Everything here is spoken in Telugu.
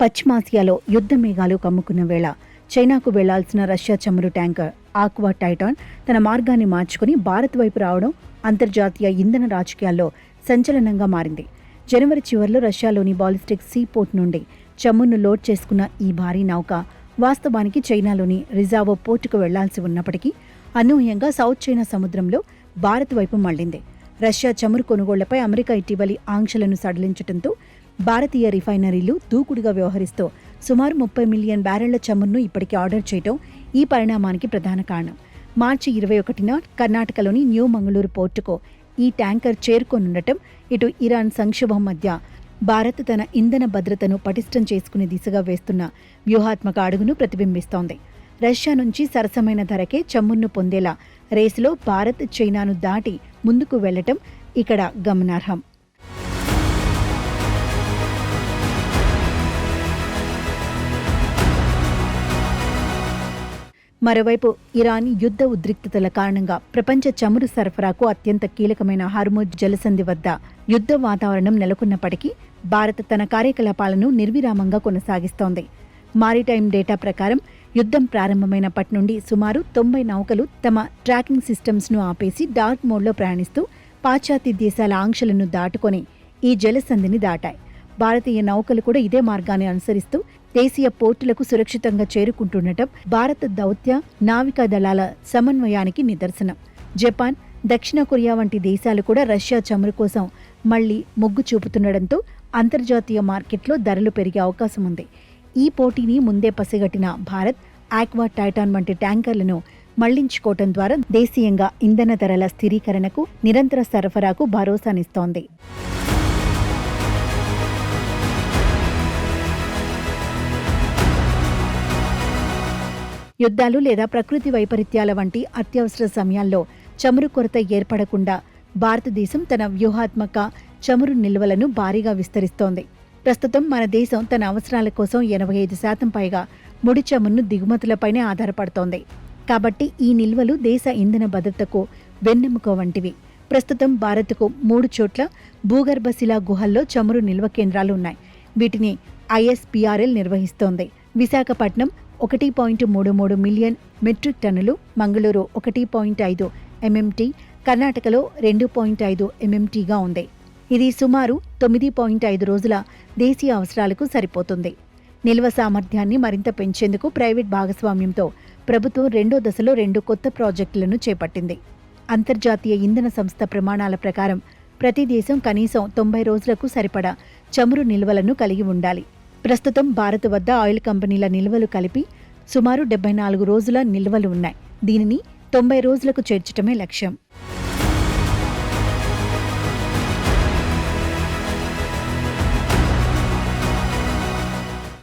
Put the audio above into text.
పశ్చిమాసియాలో యుద్ధ మేఘాలు కమ్ముకున్న వేళ చైనాకు వెళ్లాల్సిన రష్యా చమురు ట్యాంకర్ ఆక్వా టైటాన్ తన మార్గాన్ని మార్చుకుని భారత్ వైపు రావడం అంతర్జాతీయ ఇంధన రాజకీయాల్లో సంచలనంగా మారింది. జనవరి చివర్లో రష్యాలోని బాలిస్టిక్ సీ పోర్ట్ నుండి చమురును లోడ్ చేసుకున్న ఈ భారీ నౌక వాస్తవానికి చైనాలోని రిజావో పోర్టుకు వెళ్లాల్సి ఉన్నప్పటికీ అనూహ్యంగా సౌత్ చైనా సముద్రంలో భారత్ వైపు మళ్లింది. రష్యా చమురు కొనుగోళ్లపై అమెరికా ఇటీవలి ఆంక్షలను సడలించడంతో భారతీయ రిఫైనరీలు దూకుడుగా వ్యవహరిస్తూ సుమారు 30 మిలియన్ బ్యారెళ్ల చమురును ఇప్పటికే ఆర్డర్ చేయడం ఈ పరిణామానికి ప్రధాన కారణం. మార్చి 21న కర్ణాటకలోని న్యూ మంగళూరు పోర్టుకు ఈ ట్యాంకర్ చేరుకోనుండటం ఇటు ఇరాన్ సంక్షోభం మధ్య భారత్ తన ఇంధన భద్రతను పటిష్టం చేసుకునే దిశగా వేస్తున్న వ్యూహాత్మక అడుగును ప్రతిబింబిస్తోంది. రష్యా నుంచి సరసమైన ధరకే చమురును పొందేలా రేసులో భారత్ చైనాను దాటి ముందుకు వెళ్లటం ఇక్కడ గమనార్హం. మరోవైపు ఇరాన్ యుద్ధ ఉద్రిక్తతల కారణంగా ప్రపంచ చమురు సరఫరాకు అత్యంత కీలకమైన హార్ముజ్ జలసంధి వద్ద యుద్ధ వాతావరణం నెలకొన్నప్పటికీ భారత్ తన కార్యకలాపాలను నిర్విరామంగా కొనసాగిస్తోంది. మారిటైమ్ డేటా ప్రకారం యుద్ధం ప్రారంభమైనప్పటి నుండి సుమారు 90 నౌకలు తమ ట్రాకింగ్ సిస్టమ్స్ను ఆపేసి డార్క్ మోడ్లో ప్రయాణిస్తూ పాశ్చాత్య దేశాల ఆంక్షలను దాటుకొని ఈ జలసంధిని దాటాయి. భారతీయ నౌకలు కూడా ఇదే మార్గాన్ని అనుసరిస్తూ దేశీయ పోర్టులకు సురక్షితంగా చేరుకుంటుండటం భారత దౌత్య నావికా దళాల సమన్వయానికి నిదర్శనం. జపాన్, దక్షిణ కొరియా వంటి దేశాలు కూడా రష్యా చమురు కోసం మళ్లీ మొగ్గు చూపుతుండటంతో అంతర్జాతీయ మార్కెట్లో ధరలు పెరిగే అవకాశం ఉంది. ఈ పోటీని ముందే పసిగట్టిన భారత్ ఆక్వా టైటాన్ వంటి ట్యాంకర్లను మళ్లించుకోవటం ద్వారా దేశీయంగా ఇంధన ధరల స్థిరీకరణకు, నిరంతర సరఫరాకు భరోసానిస్తోంది. యుద్ధాలు లేదా ప్రకృతి వైపరీత్యాల వంటి అత్యవసర సమయాల్లో చమురు కొరత ఏర్పడకుండా భారతదేశం తన వ్యూహాత్మక చమురు నిల్వలను భారీగా విస్తరిస్తోంది. ప్రస్తుతం మన దేశం తన అవసరాల కోసం 85% పైగా ముడి చమురును దిగుమతులపైనే ఆధారపడుతోంది. కాబట్టి ఈ నిల్వలు దేశ ఇంధన భద్రతకు వెన్నెముక వంటివి. ప్రస్తుతం భారత్కు 3 చోట్ల భూగర్భ శిలా గుహల్లో చమురు నిల్వ కేంద్రాలు ఉన్నాయి. వీటిని ISPRL నిర్వహిస్తోంది. విశాఖపట్నం 1.33 మిలియన్ మెట్రిక్ టన్నులు, మంగళూరు 1.5 MMT, కర్ణాటకలో 2.5 MMTగా ఉంది. ఇది సుమారు 9.5 రోజుల దేశీయ అవసరాలకు సరిపోతుంది. నిల్వ సామర్థ్యాన్ని మరింత పెంచేందుకు ప్రైవేట్ భాగస్వామ్యంతో ప్రభుత్వం 2వ దశలో 2 కొత్త ప్రాజెక్టులను చేపట్టింది. అంతర్జాతీయ ఇంధన సంస్థ ప్రమాణాల ప్రకారం ప్రతి దేశం కనీసం 90 రోజులకు సరిపడా చమురు నిల్వలను కలిగి ఉండాలి. ప్రస్తుతం భారత్ వద్ద ఆయిల్ కంపెనీల నిల్వలు కలిపి సుమారు 74 రోజుల నిల్వలు ఉన్నాయి. దీనిని 90 రోజులకు చేర్చటమే లక్ష్యం.